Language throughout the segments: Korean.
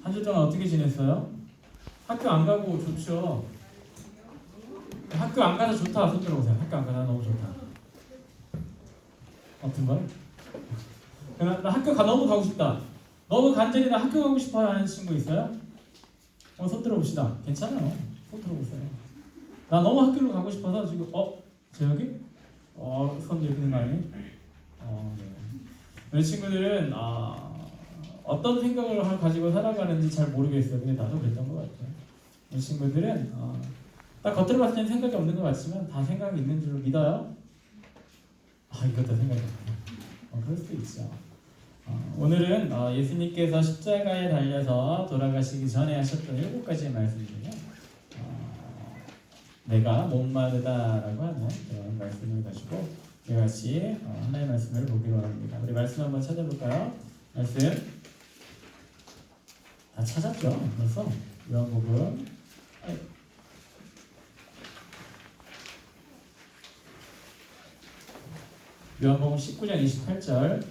한 주 동안 어떻게 지냈어요? 학교 안 가고 좋죠. 학교 안 가서 좋다. 손 들어보세요. 학교 안 가서 너무 좋다. 어떤 걸? 나 학교 너무 가고 싶다. 너무 간절히 나 학교 가고 싶어 하는 친구 있어요? 손 들어봅시다. 괜찮아요. 손 들어보세요. 나 너무 학교로 가고 싶어서 지금 저 여기? 손 들리는 거 아니에요? 네. 우리 친구들은 어떤 생각을 가지고 살아가는지 잘 모르겠어요. 근데 나도 그랬던 것 같아요. 우리 친구들은 딱 겉으로 봤을 때는 생각이 없는 것 같지만 다 생각이 있는 줄로 믿어요? 이것도 생각이 없네요. 그럴 수도 있죠. 오늘은 예수님께서 십자가에 달려서 돌아가시기 전에 하셨던 7가지의 말씀 중에 내가 목마르다라고 하는 그런 말씀을 가지고 우리 같이 하나의 말씀을 보기로 합니다. 우리 말씀 한번 찾아볼까요? 말씀 다 찾았죠? 그래서 요한복음 요한복음 19장 28절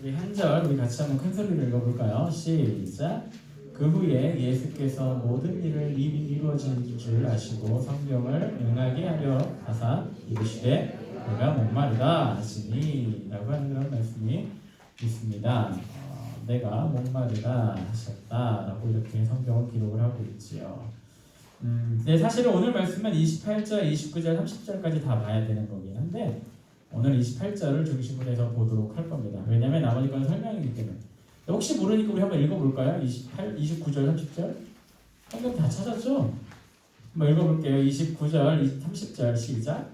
우리 한 절 우리 같이 한번 큰 소리로 읽어볼까요? 시작. 그 후에 예수께서 모든 일을 이미 이루어진 줄 아시고 성경을 응하게 하려 하사 이르시되 내가 목마르다 하시니 라고 하는 그런 말씀이 있습니다. 내가 목마르다 하셨다 라고 이렇게 성경은 기록을 하고 있지요. 네, 사실은 오늘 말씀은 28절, 29절, 30절까지 다 봐야 되는 거긴 한데 오늘 28절을 중심으로 해서 보도록 할 겁니다. 왜냐하면 나머지 건 설명이기 때문에. 혹시 모르니까 우리 한번 읽어볼까요? 28, 29절, 30절 성경 다 찾았죠? 한번 읽어볼게요. 29절, 30절 시작.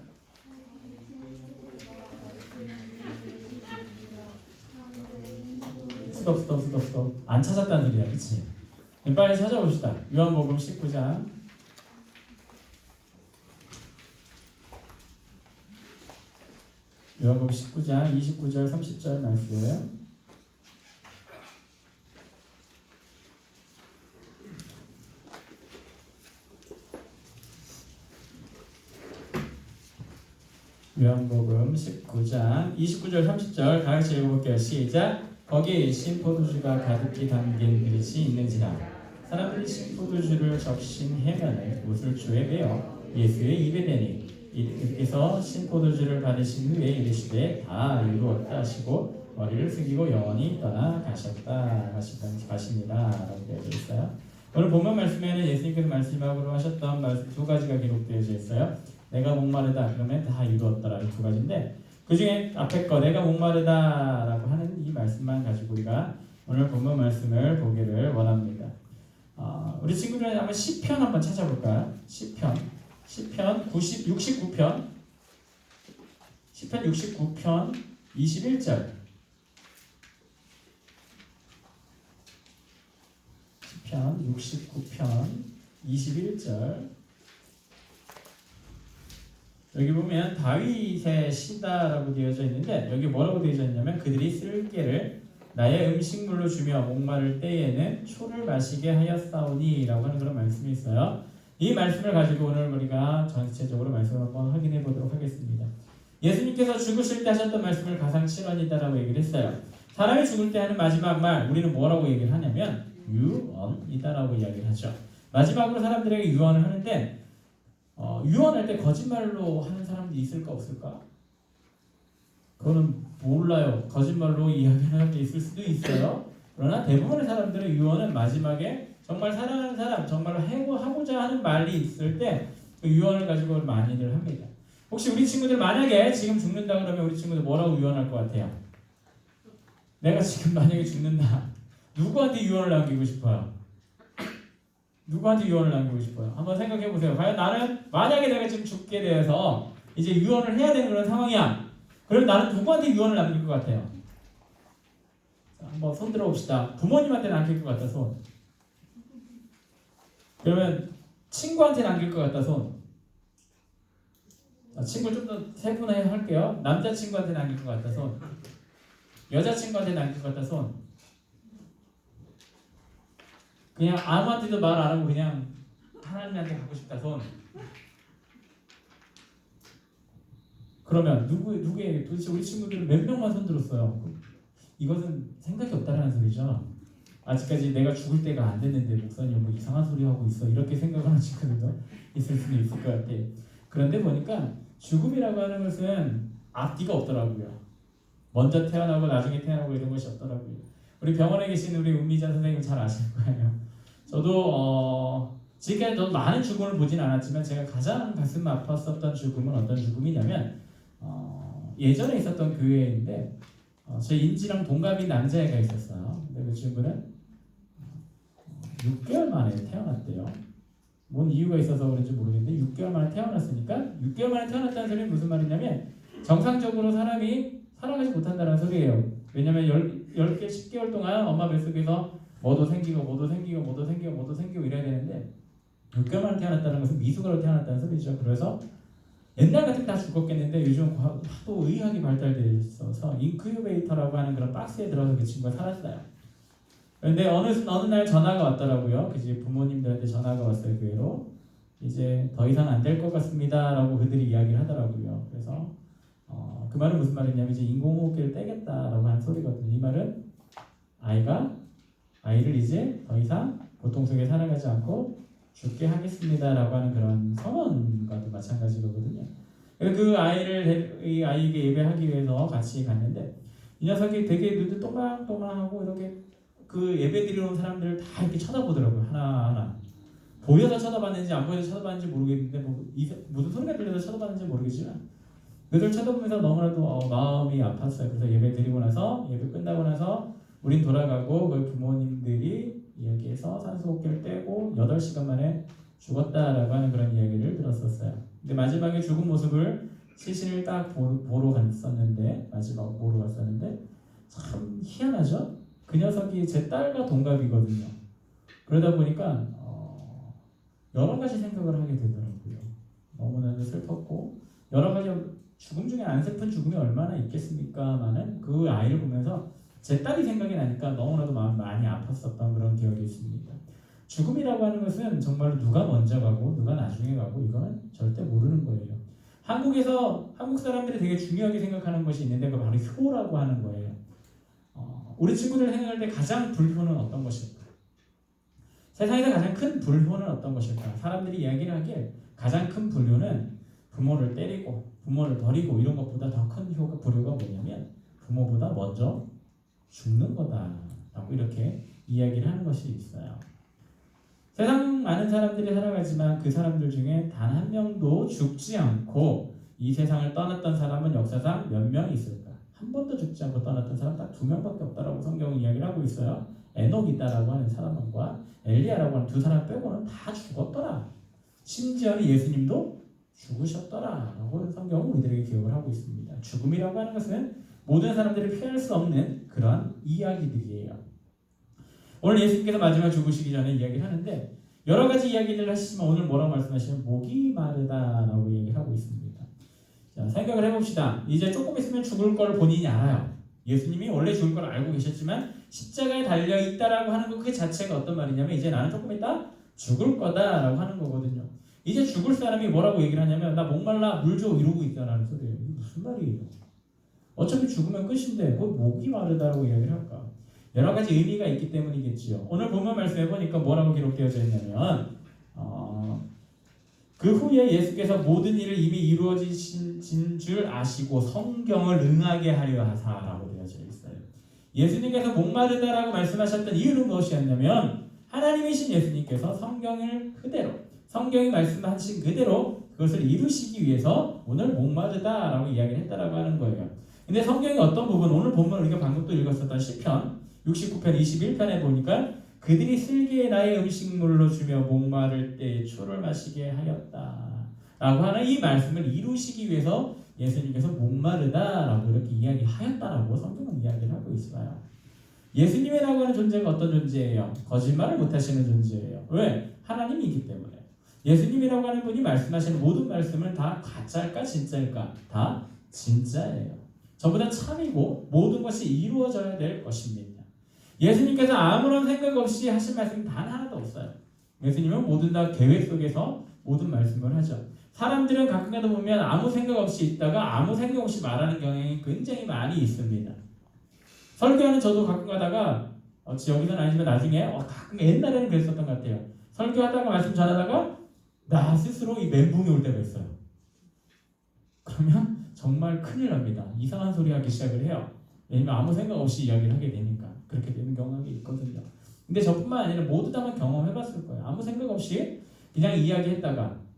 스톱 안 찾았다는 소리야, 그치? 빨리 찾아봅시다. 요한복음 19장 요한복음 19장 29절 30절 말씀 요한복음 19장 29절 30절 다같이 읽어볼게요. 시작. 거기에 신포도주가 가득히 담긴 그릇이 있는지라 사람들이 신포도주를 적신 해면을 우슬초에 베어 예수의 입에 대니 이께서 신포도주를 받으신 후에 이르시되 다 이루었다 하시고 머리를 숙이고 영원히 떠나 가십니다 라고 되어 있어요. 오늘 본문 말씀에는 예수님께서 마지막으로 하셨던 말씀 2가지가 기록되어 있어요. 내가 목마르다 그러면 다 이루었다라는 2가지인데 그 중에 앞에 거 내가 목마르다라고 하는 이 말씀만 가지고 우리가 오늘 본문 말씀을 보기를 원합니다. 우리 친구들 한번 시편 한번 찾아볼까요? 시편 69편 21절 시편 69편 21절 여기 보면 다윗의 시다라고 되어져 있는데 여기 뭐라고 되어져 있냐면 그들이 쓸개를 나의 음식물로 주며 목마를 때에는 초를 마시게 하였사오니 라고 하는 그런 말씀이 있어요. 이 말씀을 가지고 오늘 우리가 전체적으로 말씀을 한번 확인해 보도록 하겠습니다. 예수님께서 죽으실 때 하셨던 말씀을 가상실언이다라고 얘기를 했어요. 사람이 죽을 때 하는 마지막 말 우리는 뭐라고 얘기를 하냐면 유언이다라고 이야기를 하죠. 마지막으로 사람들에게 유언을 하는데 유언할 때 거짓말로 하는 사람도 있을까 없을까? 그거는 몰라요. 거짓말로 이야기하는 사람도 있을 수도 있어요. 그러나 대부분의 사람들의 유언은 마지막에 정말 사랑하는 사람, 정말 하고자 하는 말이 있을 때 그 유언을 가지고 많이들 합니다. 혹시 우리 친구들 만약에 지금 죽는다 그러면 우리 친구들 뭐라고 유언할 것 같아요? 내가 지금 만약에 죽는다. 누구한테 유언을 남기고 싶어요? 누구한테 유언을 남기고 싶어요? 한번 생각해 보세요. 과연 나는 만약에 내가 지금 죽게 되어서 이제 유언을 해야 되는 그런 상황이야. 그럼 나는 누구한테 유언을 남길 것 같아요? 자, 한번 손 들어봅시다. 부모님한테 남길 것 같다 손. 그러면 친구한테 남길 것 같다 손. 자, 친구 좀 더 세분화할게요. 남자친구한테 남길 것 같다 손. 여자친구한테 남길 것 같다 손. 그냥 아무한테도 말 안 하고 그냥 하나님한테 가고 싶다 손. 그러면 누구의 도대체 우리 친구들은 몇 명만 손 들었어요. 이것은 생각이 없다라는 소리죠. 아직까지 내가 죽을 때가 안 됐는데 목사님 뭐 이상한 소리 하고 있어 이렇게 생각하는 친구들도 있을 수는 있을 것 같아. 그런데 보니까 죽음이라고 하는 것은 앞뒤가 없더라고요. 먼저 태어나고 나중에 태어나고 이런 것이 없더라고요. 우리 병원에 계신 우리 은미자 선생님 잘 아실 거예요. 저도 지금까지 더 많은 죽음을 보진 않았지만 제가 가장 가슴 아팠었던 죽음은 어떤 죽음이냐면 예전에 있었던 교회인데 제 인지랑 동갑인 남자애가 있었어요. 근데 그 친구는 6개월 만에 태어났대요. 뭔 이유가 있어서 그런지 모르겠는데 6개월 만에 태어났으니까 6개월 만에 태어났다는 소리는 무슨 말이냐면 정상적으로 사람이 살아가지 못한다는 소리예요. 왜냐면 10개, 10개월 동안 엄마 뱃속에서 뭐도 생기고 이래야 되는데 6개월 만에 태어났다는 것은 미숙아로 태어났다는 소리죠. 그래서 옛날 같으면 다 죽었겠는데 요즘 하도 의학이 발달되어 있어서 인큐베이터라고 하는 그런 박스에 들어서 그 친구가 살았어요. 그런데 어느 날 전화가 왔더라고요. 그지 부모님들한테 전화가 왔어요. 교회로 이제 더 이상 안 될 것 같습니다라고 그들이 이야기를 하더라고요. 그래서 그 말은 무슨 말이냐면 이제 인공호흡기를 떼겠다라고 하는 소리거든요. 이 말은 아이를 이제 더 이상 고통 속에 살아가지 않고 죽게 하겠습니다라고 하는 그런 선언과도 마찬가지거든요. 그 이 아이에게 예배하기 위해서 같이 갔는데 이 녀석이 되게 눈도 동글동글하고 이렇게 그 예배 드리러 온 사람들을 다 이렇게 쳐다보더라고요. 하나하나. 보여서 쳐다봤는지 안 보여서 쳐다봤는지 모르겠는데 무슨 소리가 들려서 쳐다봤는지 모르겠지만 그들 쳐다보면서 너무나도 마음이 아팠어요. 그래서 예배 끝나고 나서 우린 돌아가고 그 부모님들이 이야기해서 산소호흡기를 떼고 8시간 만에 죽었다라고 하는 그런 이야기를 들었었어요. 근데 마지막에 죽은 모습을 시신을 딱 보러 갔었는데 참 희한하죠? 그 녀석이 제 딸과 동갑이거든요. 그러다 보니까 여러 가지 생각을 하게 되더라고요. 너무나도 슬펐고 여러 가지 죽음 중에 안 슬픈 죽음이 얼마나 있겠습니까만은 그 아이를 보면서 제 딸이 생각이 나니까 너무나도 마음이 많이 아팠었던 그런 기억이 있습니다. 죽음이라고 하는 것은 정말로 누가 먼저 가고 누가 나중에 가고 이거는 절대 모르는 거예요. 한국 사람들이 되게 중요하게 생각하는 것이 있는데 그거 바로 효라고 하는 거예요. 우리 친구들 생각할 때 가장 불효는 어떤 것일까? 세상에서 가장 큰 불효는 어떤 것일까? 사람들이 이야기를 하기에 가장 큰 불효는 부모를 때리고 부모를 버리고 이런 것보다 더 큰 불효가 뭐냐면 부모보다 먼저 죽는 거다라고 이렇게 이야기를 하는 것이 있어요. 세상 많은 사람들이 살아가지만 그 사람들 중에 단 한 명도 죽지 않고 이 세상을 떠났던 사람은 역사상 몇 명 있을까? 한 번도 죽지 않고 떠났던 사람 딱 2명밖에 없다라고 성경은 이야기를 하고 있어요. 에녹이다라고 하는 사람과 엘리야라고 하는 두 사람 빼고는 다 죽었더라. 심지어는 예수님도 죽으셨더라라고 성경은 우리들에게 기억을 하고 있습니다. 죽음이라고 하는 것은 모든 사람들이 피할 수 없는 그런 이야기들이에요. 오늘 예수님께서 마지막 죽으시기 전에 이야기를 하는데 여러 가지 이야기를 하시지만 오늘 뭐라고 말씀하시면 목이 마르다라고 얘기를 하고 있습니다. 자, 생각을 해봅시다. 이제 조금 있으면 죽을 걸 본인이 알아요. 예수님이 원래 죽을 걸 알고 계셨지만 십자가에 달려있다라고 하는 것 그 자체가 어떤 말이냐면 이제 나는 조금 있다 죽을 거다라고 하는 거거든요. 이제 죽을 사람이 뭐라고 얘기를 하냐면 나 목말라 물 줘 이러고 있다라는 소리예요. 이게 무슨 말이에요? 어차피 죽으면 끝인데 그 목이 마르다라고 이야기를 할까? 여러 가지 의미가 있기 때문이겠지요. 오늘 본문 말씀해 보니까 뭐라고 기록되어져 있냐면 그 후에 예수께서 모든 일을 이미 이루어진 줄 아시고 성경을 응하게 하려 하사라고 되어져 있어요. 예수님께서 목마르다라고 말씀하셨던 이유는 무엇이었냐면 하나님이신 예수님께서 성경이 말씀하신 그대로 그것을 이루시기 위해서 오늘 목마르다라고 이야기를 했다라고 하는 거예요. 근데 성경의 어떤 부분 오늘 본문 우리가 방금 또 읽었었던 시편 69편 21편에 보니까 그들이 슬기에 나의 음식물로 주며 목마를 때에 초를 마시게 하였다 라고 하는 이 말씀을 이루시기 위해서 예수님께서 목마르다라고 이렇게 이야기하였다라고 성경은 이야기를 하고 있어요. 예수님이라고 하는 존재가 어떤 존재예요? 거짓말을 못하시는 존재예요. 왜? 하나님이기 때문에. 예수님이라고 하는 분이 말씀하시는 모든 말씀은 다 가짜일까 진짜일까? 다 진짜예요. 전부 다 참이고 모든 것이 이루어져야 될 것입니다. 예수님께서 아무런 생각 없이 하신 말씀이 단 하나도 없어요. 예수님은 모든 다 계획 속에서 모든 말씀을 하죠. 사람들은 가끔가다 보면 아무 생각 없이 있다가 아무 생각 없이 말하는 경향이 굉장히 많이 있습니다. 설교하는 저도 가끔 가다가 여기서는 아니지만 나중에 가끔 옛날에는 그랬었던 것 같아요. 설교하다가 말씀 전하다가 나 스스로 이 멘붕이 올 때가 있어요. 그러면 정말 큰일 납니다. 이상한 소리 하기 시작을 해요. 왜냐면 아무 생각 없이 이야기를 하게 되니까. 그렇게 되는 경우가 있거든요. 근데 저뿐만 아니라 모두 다 경험해봤을 거예요. 아무 생각 없이 그냥 이야기했다가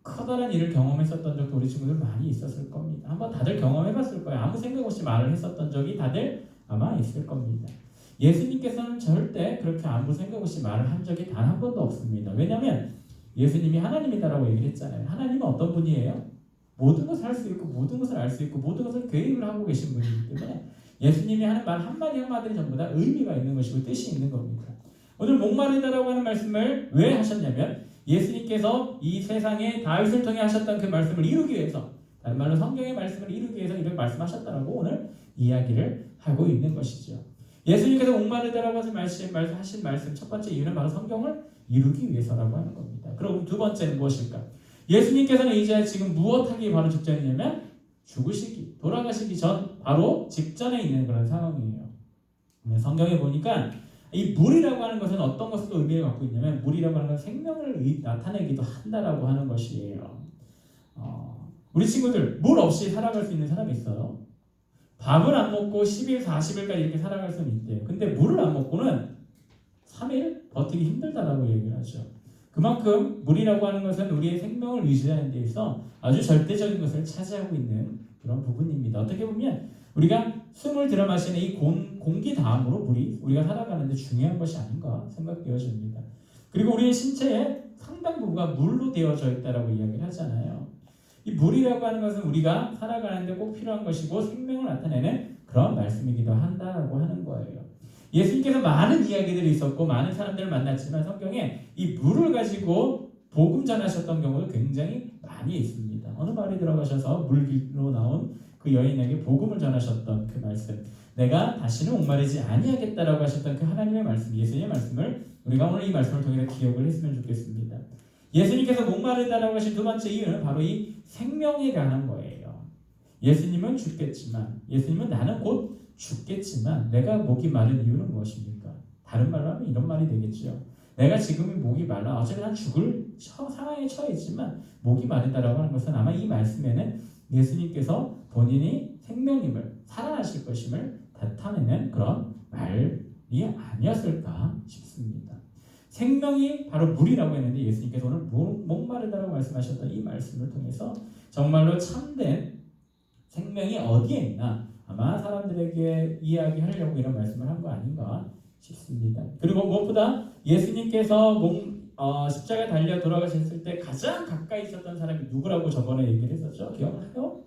커다란 일을 경험했었던 적도 우리 친구들 많이 있었을 겁니다. 한번 다들 경험해봤을 거예요. 아무 생각 없이 말을 했었던 적이 다들 아마 있을 겁니다. 예수님께서는 절대 그렇게 아무 생각 없이 말을 한 적이 단 한 번도 없습니다. 왜냐하면 예수님이 하나님이다라고 얘기를 했잖아요. 하나님은 어떤 분이에요? 모든 것을 할 수 있고 모든 것을 알 수 있고 모든 것을 계획을 하고 계신 분이기 때문에 예수님이 하는 말 한마디 한마디는 전부 다 의미가 있는 것이고 뜻이 있는 겁니다. 오늘 목마르다라고 하는 말씀을 왜 하셨냐면 예수님께서 이 세상에 다윗을 통해 하셨던 그 말씀을 이루기 위해서, 다른 말로 성경의 말씀을 이루기 위해서 이렇게 말씀하셨다라고 오늘 이야기를 하고 있는 것이죠. 예수님께서 목마르다라고 하신 말씀 첫 번째 이유는 바로 성경을 이루기 위해서라고 하는 겁니다. 그럼 두 번째는 무엇일까? 예수님께서는 이제 지금 무엇하기 바로 직전이냐면 죽으시기, 돌아가시기 전 바로 직전에 있는 그런 상황이에요. 성경에 보니까 이 물이라고 하는 것은 어떤 것으로 의미를 갖고 있냐면 물이라고 하는 것은 생명을 나타내기도 한다라고 하는 것이에요. 우리 친구들 물 없이 살아갈 수 있는 사람이 있어요. 밥을 안 먹고 10일, 40일까지 이렇게 살아갈 수는 있대요. 근데 물을 안 먹고는 3일 버티기 힘들다라고 얘기를 하죠. 그만큼 물이라고 하는 것은 우리의 생명을 유지하는 데 있어 아주 절대적인 것을 차지하고 있는 그런 부분입니다. 어떻게 보면 우리가 숨을 들여 마시는 이 공기 다음으로 물이 우리가 살아가는 데 중요한 것이 아닌가 생각되어집니다. 그리고 우리의 신체의 상당 부분가 물로 되어져 있다라고 이야기를 하잖아요. 이 물이라고 하는 것은 우리가 살아가는 데 꼭 필요한 것이고 생명을 나타내는 그런 말씀이기도 한다라고 하는 거예요. 예수님께서 많은 이야기들이 있었고 많은 사람들을 만났지만 성경에 이 물을 가지고 복음 전하셨던 경우도 굉장히 많이 있습니다. 어느 마을에 들어가셔서 물길로 나온 그 여인에게 복음을 전하셨던 그 말씀, 내가 다시는 목마르지 아니하겠다라고 하셨던 그 하나님의 말씀, 예수님의 말씀을 우리가 오늘 이 말씀을 통해 기억을 했으면 좋겠습니다. 예수님께서 목마르다라고 하신 두 번째 이유는 바로 이 생명에 관한 거예요. 예수님은 죽겠지만, 예수님은 나는 곧 죽겠지만 내가 목이 마른 이유는 무엇입니까? 다른 말로 하면 이런 말이 되겠죠. 내가 지금은 목이 말라 어차피 난 죽을 상황에 처해 있지만 목이 마르다라고 하는 것은 아마 이 말씀에는 예수님께서 본인이 생명임을, 살아나실 것임을 나타내는 그런 말이 아니었을까 싶습니다. 생명이 바로 물이라고 했는데 예수님께서 오늘 목마르다라고 말씀하셨던 이 말씀을 통해서 정말로 참된 생명이 어디에 있나 아마 사람들에게 이야기하려고 이런 말씀을 한 거 아닌가 싶습니다. 그리고 무엇보다 예수님께서 십자가에 달려 돌아가셨을 때 가장 가까이 있었던 사람이 누구라고 저번에 얘기를 했었죠? 기억나요?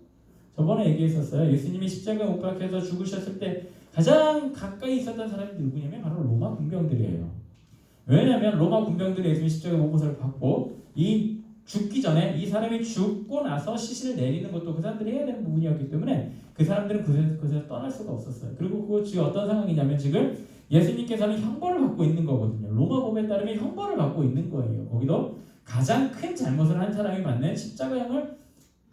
저번에 얘기했었어요. 예수님이 십자가에 못 박혀서 죽으셨을 때 가장 가까이 있었던 사람이 누구냐면 바로 로마 군병들이에요. 왜냐하면 로마 군병들이 예수님 십자가에 못 박고 이 죽기 전에 이 사람이 죽고 나서 시신을 내리는 것도 그 사람들이 해야 되는 부분이었기 때문에 그 사람들은 그곳에서 떠날 수가 없었어요. 그리고 그거 지금 어떤 상황이냐면 지금 예수님께서는 형벌을 받고 있는 거거든요. 로마 법에 따르면 형벌을 받고 있는 거예요. 거기도 가장 큰 잘못을 한 사람이 맞는 십자가형을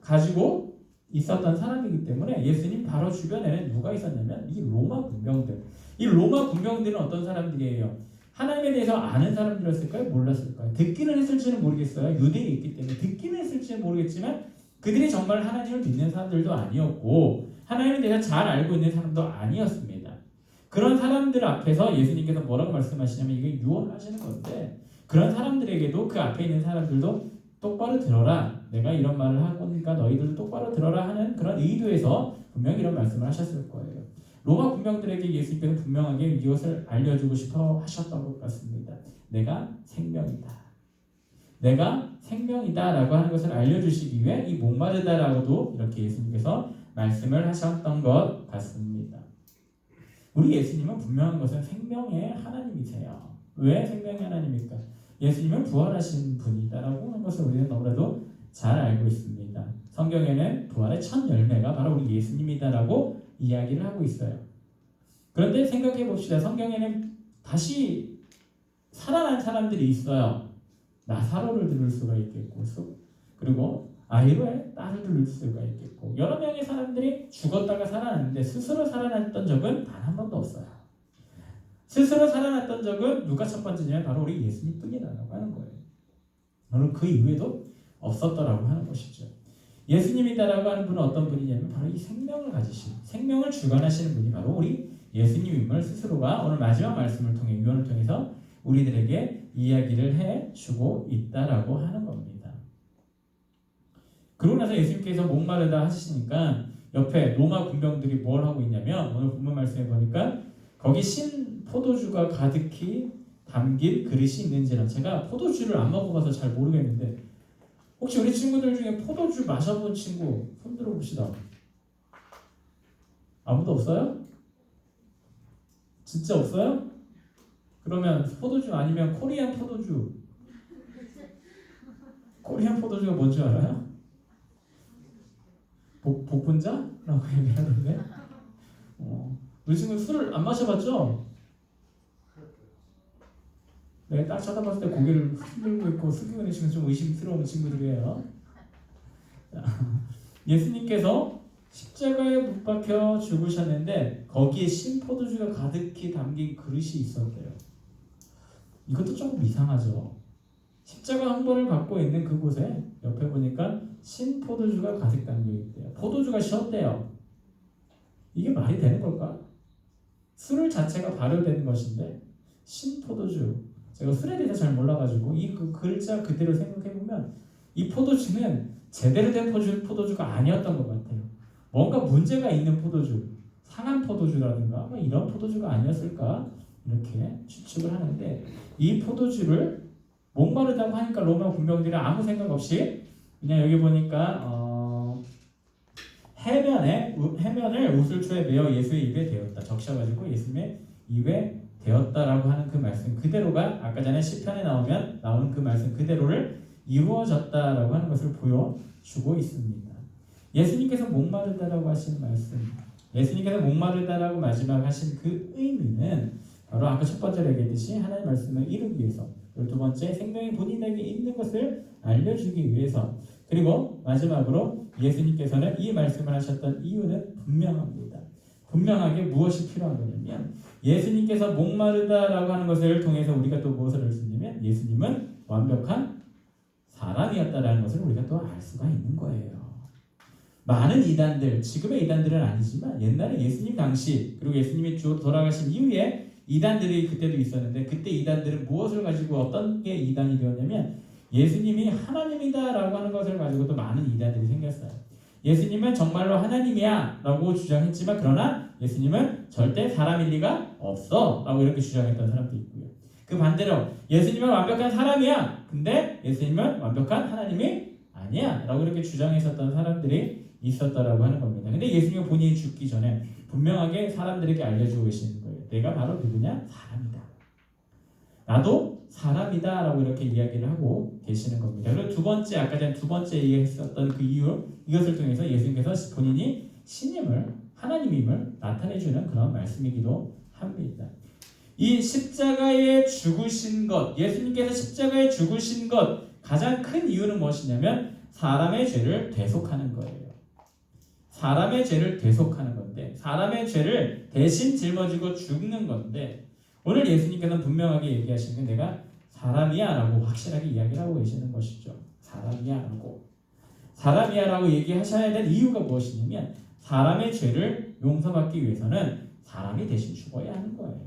가지고 있었던 사람이기 때문에 예수님 바로 주변에는 누가 있었냐면 이 로마 군병들. 이 로마 군병들은 어떤 사람들이에요? 하나님에 대해서 아는 사람들이었을까요? 몰랐을까요? 듣기는 했을지는 모르겠어요. 유대에 있기 때문에 듣기는 했을지는 모르겠지만 그들이 정말 하나님을 믿는 사람들도 아니었고 하나님에 대해서 잘 알고 있는 사람도 아니었습니다. 그런 사람들 앞에서 예수님께서 뭐라고 말씀하시냐면 이게 유언하시는 건데 그런 사람들에게도 그 앞에 있는 사람들도 똑바로 들어라. 내가 이런 말을 하니까 너희들도 똑바로 들어라 하는 그런 의도에서 분명히 이런 말씀을 하셨을 거예요. 로마 군병들에게 예수님께서 분명하게 이것을 알려주고 싶어 하셨던 것 같습니다. 내가 생명이다. 내가 생명이다 라고 하는 것을 알려주시기 위해 이 목마르다라고도 이렇게 예수님께서 말씀을 하셨던 것 같습니다. 우리 예수님은 분명한 것은 생명의 하나님이세요. 왜 생명의 하나님입니까? 예수님은 부활하신 분이다라고 하는 것을 우리는 너무나도 잘 알고 있습니다. 성경에는 부활의 첫 열매가 바로 우리 예수님이다라고 이야기를 하고 있어요. 그런데 생각해 봅시다. 성경에는 다시 살아난 사람들이 있어요. 나사로를 들을 수가 있겠고 그리고 아이로의 딸을 둘 수가 있겠고 여러 명의 사람들이 죽었다가 살아났는데 스스로 살아났던 적은 단 한 번도 없어요. 스스로 살아났던 적은 누가 첫 번째냐면 바로 우리 예수님뿐이라고 하는 거예요. 바로 그 이후에도 없었더라고 하는 것이죠. 예수님이다라고 하는 분은 어떤 분이냐면 바로 이 생명을 가지신 생명을 주관하시는 분이 바로 우리 예수님임을 스스로가 오늘 마지막 말씀을 통해 유언을 통해서 우리들에게 이야기를 해주고 있다라고 하는 겁니다. 그러고 나서 예수님께서 목마르다 하시니까 옆에 로마 군병들이 뭘 하고 있냐면 오늘 본문 말씀에 보니까 거기 신 포도주가 가득히 담긴 그릇이 있는지라. 제가 포도주를 안 먹어봐서 잘 모르겠는데 혹시 우리 친구들 중에 포도주 마셔본 친구 손 들어봅시다. 아무도 없어요? 진짜 없어요? 그러면 포도주 아니면 코리안 포도주. 코리안 포도주가 뭔지 알아요? 복분자라고 얘기하는데 우리 친구 술을 안 마셔봤죠? 내가 딱 쳐다봤을 때 고개를 흔들고 있고 숙이고 있는 친구 좀 의심스러운 친구들이에요. 예수님께서 십자가에 못 박혀 죽으셨는데 거기에 신포도주가 가득히 담긴 그릇이 있었대요. 이것도 조금 이상하죠. 십자가 한 번을 갖고 있는 그곳에 옆에 보니까 신포도주가 가득 담겨 있대요. 포도주가 쉬었대요. 이게 말이 되는 걸까? 술 자체가 발효되는 것인데 신포도주. 제가 술에 대해서 잘 몰라가지고 이 글자 그대로 생각해보면 이 포도주는 제대로 된 포도주가 아니었던 것 같아요. 뭔가 문제가 있는 포도주, 상한 포도주라든가 이런 포도주가 아니었을까 이렇게 추측을 하는데 이 포도주를 목마르다고 하니까 로마 군병들이 아무 생각 없이 그냥 여기 보니까 해면을 우슬초에 메어 예수의 입에 대었다. 적셔가지고 예수님의 입에 되었다라고 하는 그 말씀 그대로가 아까 전에 시편에 나오는 그 말씀 그대로를 이루어졌다라고 하는 것을 보여주고 있습니다. 예수님께서 목마르다라고 하신 말씀, 예수님께서 목마르다라고 마지막 하신 그 의미는 바로 아까 첫 번째로 얘기했듯이 하나님의 말씀을 이루기 위해서, 그리고 두 번째 생명이 본인에게 있는 것을 알려주기 위해서, 그리고 마지막으로 예수님께서는 이 말씀을 하셨던 이유는 분명합니다. 분명하게 무엇이 필요한 거냐면 예수님께서 목마르다라고 하는 것을 통해서 우리가 또 무엇을 알 수 있냐면 예수님은 완벽한 사람이었다라는 것을 우리가 또 알 수가 있는 거예요. 많은 이단들, 지금의 이단들은 아니지만 옛날에 예수님 당시 그리고 예수님이 돌아가신 이후에 이단들이 그때도 있었는데 그때 이단들은 무엇을 가지고 어떤 게 이단이 되었냐면 예수님이 하나님이다라고 하는 것을 가지고 또 많은 이단들이 생겼어요. 예수님은 정말로 하나님이야 라고 주장했지만 그러나 예수님은 절대 사람일 리가 없어 라고 이렇게 주장했던 사람도 있고요. 그 반대로 예수님은 완벽한 사람이야 근데 예수님은 완벽한 하나님이 아니야 라고 이렇게 주장했었던 사람들이 있었다라고 하는 겁니다. 근데 예수님은 본인이 죽기 전에 분명하게 사람들에게 알려주고 계시는 거예요. 내가 바로 누구냐? 사람이다. 나도 사람이다 라고 이렇게 이야기를 하고 계시는 겁니다. 그리고 두 번째, 아까 전에 두 번째 얘기했었던 그 이유, 이것을 통해서 예수님께서 본인이 신임을, 하나님임을 나타내주는 그런 말씀이기도 합니다. 이 십자가에 죽으신 것, 예수님께서 십자가에 죽으신 것 가장 큰 이유는 무엇이냐면 사람의 죄를 대속하는 거예요. 사람의 죄를 대속하는 건데, 사람의 죄를 대신 짊어지고 죽는 건데, 오늘 예수님께서는 분명하게 얘기하시는 게 내가 사람이야 라고 확실하게 이야기를 하고 계시는 것이죠. 사람이야 라고. 사람이야 라고 얘기하셔야 될 이유가 무엇이냐면 사람의 죄를 용서받기 위해서는 사람이 대신 죽어야 하는 거예요.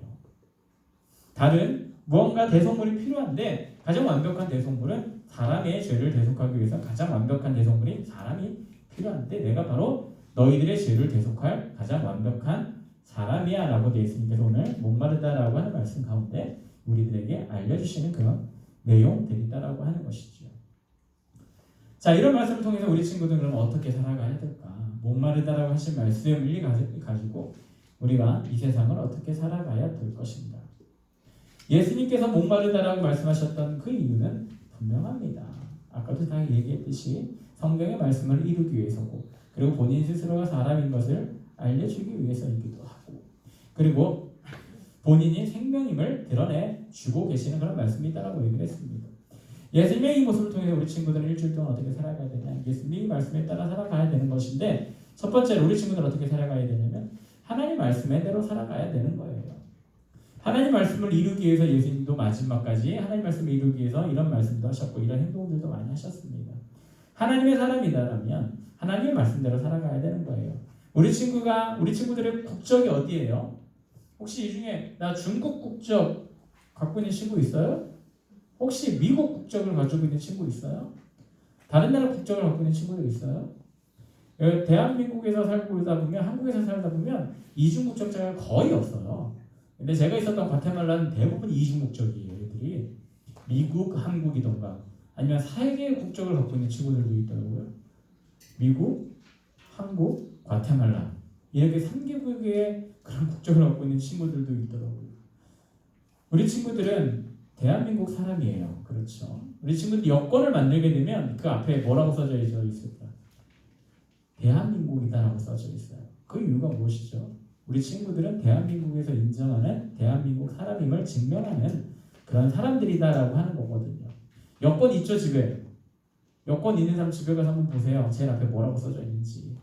다른 무언가 대속물이 필요한데 가장 완벽한 대속물은 사람의 죄를 대속하기 위해서 가장 완벽한 대속물이 사람이 필요한데 내가 바로 너희들의 죄를 대속할 가장 완벽한 사람이야 라고 예수님께서 오늘 목마르다라고 하는 말씀 가운데 우리들에게 알려주시는 그런 내용들이다라고 하는 것이죠. 자, 이런 말씀을 통해서 우리 친구들은 그럼 어떻게 살아가야 될까? 목마르다라고 하신 말씀을 가지고 우리가 이 세상을 어떻게 살아가야 될 것인가? 예수님께서 목마르다라고 말씀하셨던 그 이유는 분명합니다. 아까도 다 얘기했듯이 성경의 말씀을 이루기 위해서고 그리고 본인 스스로가 사람인 것을 알려주기 위해서이기도 하고 그리고 본인이 생명임을 드러내 주고 계시는 그런 말씀이다라고 얘기를 했습니다. 예수님의 이 모습을 통해서 우리 친구들은 일주일 동안 어떻게 살아가야 되냐? 예수님의 말씀에 따라 살아가야 되는 것인데 첫 번째로 우리 친구들은 어떻게 살아가야 되냐면 하나님 말씀대로 살아가야 되는 거예요. 하나님 말씀을 이루기 위해서 예수님도 마지막까지 하나님 말씀을 이루기 위해서 이런 말씀도 하셨고 이런 행동들도 많이 하셨습니다. 하나님의 사람이다라면 하나님의 말씀대로 살아가야 되는 거예요. 우리 친구들의 국적이 어디예요? 혹시 이 중에 나 중국 국적 갖고 있는 친구 있어요? 혹시 미국 국적을 가지고 있는 친구 있어요? 다른 나라 국적을 갖고 있는 친구들 있어요? 대한민국에서 살고 있다 보면 한국에서 살다 보면 이중 국적자가 거의 없어요. 근데 제가 있었던 과테말라는 대부분 이중 국적이에요. 얘들이 미국, 한국이던가 아니면 세계 국적을 갖고 있는 친구들도 있더라고요. 미국, 한국, 과테말라 이렇게 3개국의 그런 국적을 갖고 있는 친구들도 있더라고요. 우리 친구들은 대한민국 사람이에요. 그렇죠. 우리 친구들 여권을 만들게 되면 그 앞에 뭐라고 써져 있을까? 대한민국이다라고 써져 있어요. 그 이유가 무엇이죠? 우리 친구들은 대한민국에서 인정하는 대한민국 사람임을 증명하는 그런 사람들이다라고 하는 거거든요. 여권 있죠, 집에? 여권 있는 사람 집에 가서 한번 보세요. 제일 앞에 뭐라고 써져 있는지.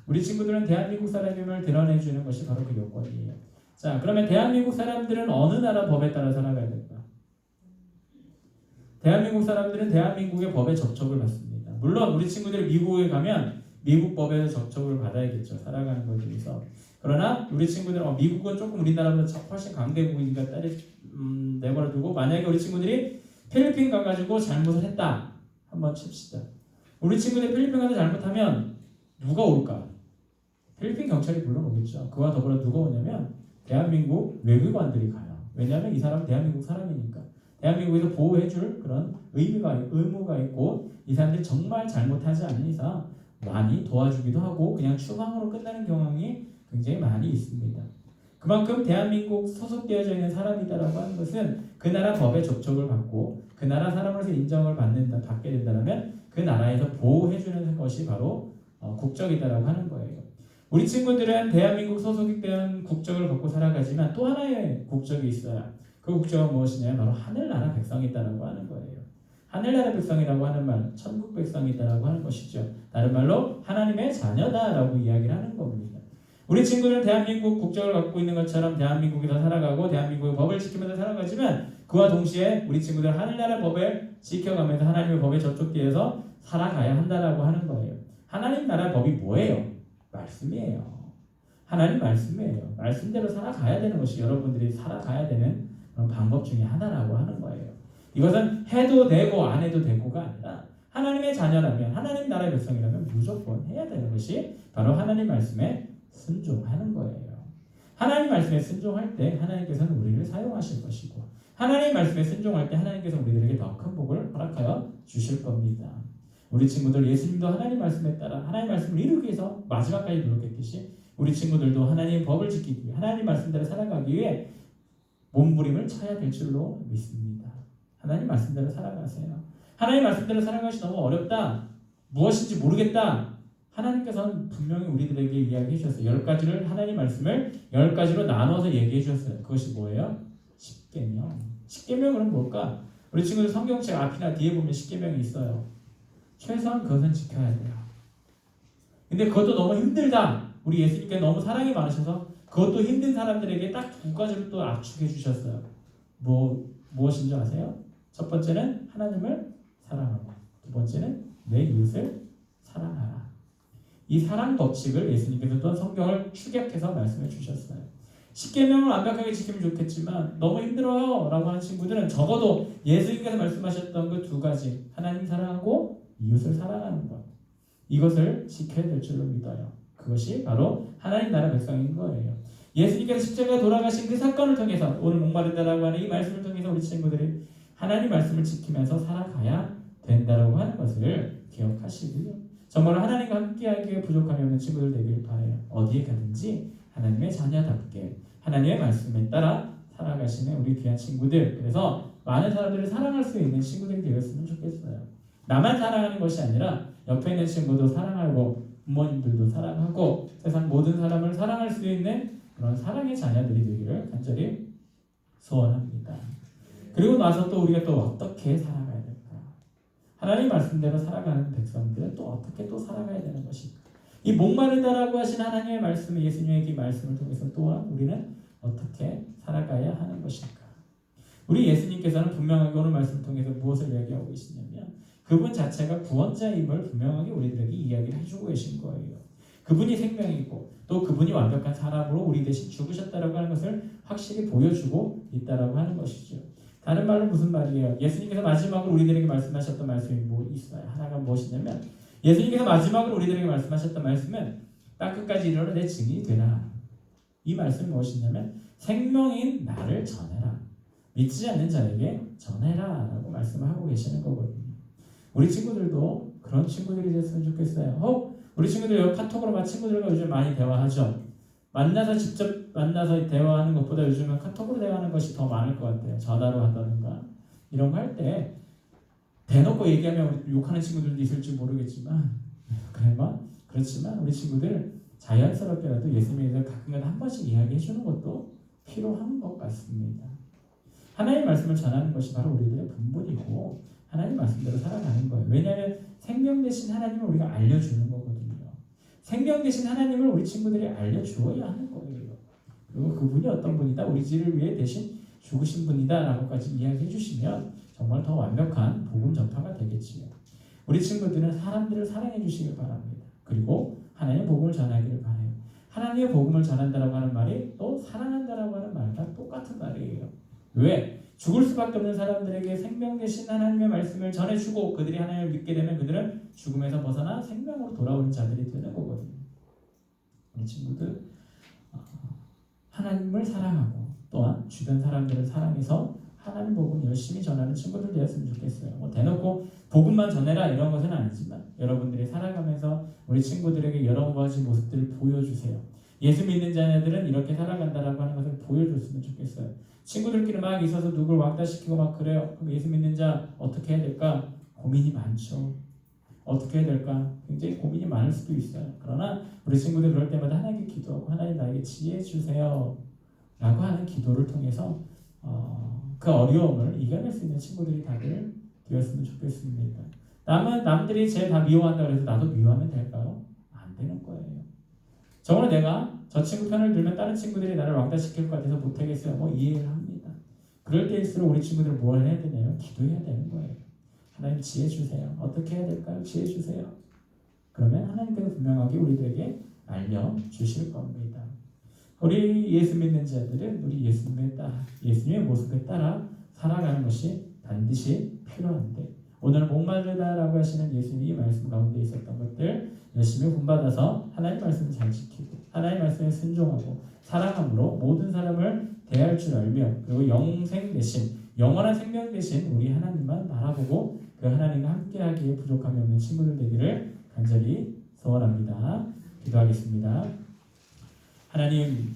우리 친구들은 대한민국 사람임을 드러내주는 것이 바로 그 여권이에요. 자, 그러면 대한민국 사람들은 어느 나라 법에 따라 살아가야 될까? 대한민국 사람들은 대한민국의 법에 접촉을 받습니다. 물론 우리 친구들이 미국에 가면 미국 법에서 접촉을 받아야겠죠. 살아가는 것에 대해서. 그러나 우리 친구들은 미국은 조금 우리나라보다 훨씬 강대국이니까 내버려두고 만약에 우리 친구들이 필리핀 가가지고 잘못을 했다. 한번 칩시다. 우리 친구들이 필리핀 가서 잘못하면 누가 올까? 필리핀 경찰이 불러오겠죠. 그와 더불어 누가 오냐면 대한민국 외교관들이 가요. 왜냐하면 이 사람은 대한민국 사람이니까. 대한민국에서 보호해줄 그런 의무가 있고 이 사람들이 정말 잘못하지 않는 이상 많이 도와주기도 하고 그냥 추방으로 끝나는 경향이 굉장히 많이 있습니다. 그만큼 대한민국 소속되어져 있는 사람이다라고 하는 것은 그 나라 법에 접촉을 받고 그 나라 사람으로서 인정을 받게 된다면 그 나라에서 보호해주는 것이 바로 국적이다라고 하는 거예요. 우리 친구들은 대한민국 소속된 국적을 갖고 살아가지만 또 하나의 국적이 있어요. 그 국적은 무엇이냐면 바로 하늘나라 백성이다라고 하는 거예요. 하늘나라 백성이라고 하는 말, 천국 백성이다라고 하는 것이죠. 다른 말로 하나님의 자녀다라고 이야기를 하는 겁니다. 우리 친구들은 대한민국 국적을 갖고 있는 것처럼 대한민국에서 살아가고 대한민국의 법을 지키면서 살아가지만 그와 동시에 우리 친구들은 하늘나라 법을 지켜가면서 하나님의 법에 접촉되어서 살아가야 한다라고 하는 거예요. 하나님 나라 법이 뭐예요? 말씀이에요. 하나님 말씀이에요. 말씀대로 살아가야 되는 것이 여러분들이 살아가야 되는 그런 방법 중에 하나라고 하는 거예요. 이것은 해도 되고 안 해도 되고가 아니라 하나님의 자녀라면 하나님 나라의 백성이라면 무조건 해야 되는 것이 바로 하나님 말씀에 순종하는 거예요. 하나님 말씀에 순종할 때 하나님께서는 우리를 사용하실 것이고 하나님 말씀에 순종할 때 하나님께서 우리들에게 더 큰 복을 허락하여 주실 겁니다. 우리 친구들 예수님도 하나님 말씀에 따라 하나님 말씀을 이루기 위해서 마지막까지 노력했듯이 우리 친구들도 하나님의 법을 지키기 위해 하나님 말씀대로 살아가기 위해 몸부림을 쳐야 될 줄로 믿습니다. 하나님 말씀대로 살아가세요. 하나님 말씀대로 살아가기 너무 어렵다. 무엇인지 모르겠다. 하나님께서는 분명히 우리들에게 이야기해 주셨어요. 10가지를 하나님 말씀을 10가지로 나눠서 얘기해 주셨어요. 그것이 뭐예요? 십계명. 십계명은 뭘까? 우리 친구들 성경책 앞이나 뒤에 보면 십계명이 있어요. 최소한 그것은 지켜야 돼요. 근데 그것도 너무 힘들다. 우리 예수님께 너무 사랑이 많으셔서 그것도 힘든 사람들에게 딱 2가지를 또 압축해 주셨어요. 무엇인지 아세요? 첫 번째는 하나님을 사랑하고 두 번째는 내 이웃을 사랑하라. 이 사랑 법칙을 예수님께서 또 성경을 축약해서 말씀해 주셨어요. 십계명을 완벽하게 지키면 좋겠지만 너무 힘들어요 라고 하는 친구들은 적어도 예수님께서 말씀하셨던 그 2가지 하나님 사랑하고 이웃을 사랑하는 것 이것을 지켜야 될 줄로 믿어요. 그것이 바로 하나님 나라 백성인 거예요. 예수님께서 십자가에 돌아가신 그 사건을 통해서 오늘 목마르다라고 하는 이 말씀을 통해서 우리 친구들이 하나님 말씀을 지키면서 살아가야 된다라고 하는 것을 기억하시고요. 정말 하나님과 함께하기 위해 부족함이 없는 친구들 되길 바라요. 어디에 가든지 하나님의 자녀답게 하나님의 말씀에 따라 살아가시는 우리 귀한 친구들 그래서 많은 사람들을 사랑할 수 있는 친구들이 되었으면 좋겠어요. 나만 사랑하는 것이 아니라 옆에 있는 친구도 사랑하고 부모님들도 사랑하고 세상 모든 사람을 사랑할 수 있는 그런 사랑의 자녀들이 되기를 간절히 소원합니다. 그리고 나서 또 우리가 또 어떻게 살아가야 될까? 하나님 말씀대로 살아가는 백성들은 또 어떻게 또 살아가야 되는 것일까? 이 목마르다라고 하신 하나님의 말씀을 예수님의 이 말씀을 통해서 또한 우리는 어떻게 살아가야 하는 것일까? 우리 예수님께서는 분명하게 오늘 말씀을 통해서 무엇을 이야기하고 계시냐면 그분 자체가 구원자임을 분명하게 우리들에게 이야기를 해주고 계신 거예요. 그분이 생명이고 또 그분이 완벽한 사람으로 우리 대신 죽으셨다라고 하는 것을 확실히 보여주고 있다라고 하는 것이죠. 다른 말로 무슨 말이에요? 예수님께서 마지막으로 우리들에게 말씀하셨던 말씀이 뭐 있어요? 하나가 무엇이냐면 예수님께서 마지막으로 우리들에게 말씀하셨던 말씀은 땅끝까지 이르러 내 증인이 되라. 이 말씀이 무엇이냐면 생명인 나를 전해라. 믿지 않는 자에게 전해라 라고 말씀을 하고 계시는 거거든요. 우리 친구들도 그런 친구들이 됐으면 좋겠어요. 우리 친구들 카톡으로 친구들과 요즘 많이 대화하죠. 만나서 직접 만나서 대화하는 것보다 요즘은 카톡으로 대화하는 것이 더 많을 것 같아요. 전화로 한다든가 이런 거 할 때 대놓고 얘기하면 욕하는 친구들도 있을지 모르겠지만 그렇지만 우리 친구들 자연스럽게라도 예수님에 대해서 가끔가다 한 번씩 이야기해 주는 것도 필요한 것 같습니다. 하나님의 말씀을 전하는 것이 바로 우리들의 본분이고 하나님 말씀대로 살아가는 거예요. 왜냐하면 생명 되신 하나님을 우리가 알려주는 거거든요. 생명 되신 하나님을 우리 친구들이 알려주어야 하는 거예요. 그리고 그분이 어떤 분이다, 우리 지를 위해 대신 죽으신 분이다 라고까지 이야기해 주시면 정말 더 완벽한 복음 전파가 되겠지요. 우리 친구들은 사람들을 사랑해 주시길 바랍니다. 그리고 하나님의 복음을 전하기를 바라요. 하나님의 복음을 전한다라고 하는 말이 또 사랑한다라고 하는 말과 똑같은 말이에요. 왜? 죽을 수밖에 없는 사람들에게 생명 되신 하나님의 말씀을 전해주고 그들이 하나님을 믿게 되면 그들은 죽음에서 벗어나 생명으로 돌아오는 자들이 되는 거거든요. 우리 친구들 하나님을 사랑하고 또한 주변 사람들을 사랑해서 하나님 복음 열심히 전하는 친구들 되었으면 좋겠어요. 대놓고 복음만 전해라 이런 것은 아니지만 여러분들이 살아가면서 우리 친구들에게 여러 가지 모습들을 보여주세요. 예수 믿는 자녀들은 이렇게 살아간다라고 하는 것을 보여줬으면 좋겠어요. 친구들끼리 막 있어서 누굴 왕따시키고 막 그래요. 그럼 예수 믿는 자 어떻게 해야 될까? 고민이 많죠. 어떻게 해야 될까? 굉장히 고민이 많을 수도 있어요. 그러나 우리 친구들 그럴 때마다 하나님께 기도하고 하나님 나에게 지혜 주세요 라고 하는 기도를 통해서 그 어려움을 이겨낼 수 있는 친구들이 다들 되었으면 좋겠습니다. 남들이 쟤 다 미워한다고 해서 나도 미워하면 될까요? 안 되는 거예요. 정말 내가 저 친구 편을 들면 다른 친구들이 나를 왕따시킬 것 같아서 못하겠어요. 이해를 합니다. 그럴 때일수록 우리 친구들은 뭘 해야 되냐면 기도해야 되는 거예요. 하나님 지혜 주세요. 어떻게 해야 될까요? 지혜 주세요. 그러면 하나님께서 분명하게 우리들에게 알려주실 겁니다. 우리 예수 믿는 자들은 우리 예수님의 모습에 따라 살아가는 것이 반드시 필요한데 오늘 목마르다라고 하시는 예수님이 말씀 가운데 있었던 것들 열심히 본받아서 하나님 말씀을 잘 지키고 하나님 말씀에 순종하고 사랑함으로 모든 사람을 대할 줄 알며 그리고 영생 대신 영원한 생명 대신 우리 하나님만 바라보고 그 하나님과 함께하기에 부족함이 없는 친구들 되기를 간절히 소원합니다. 기도하겠습니다. 하나님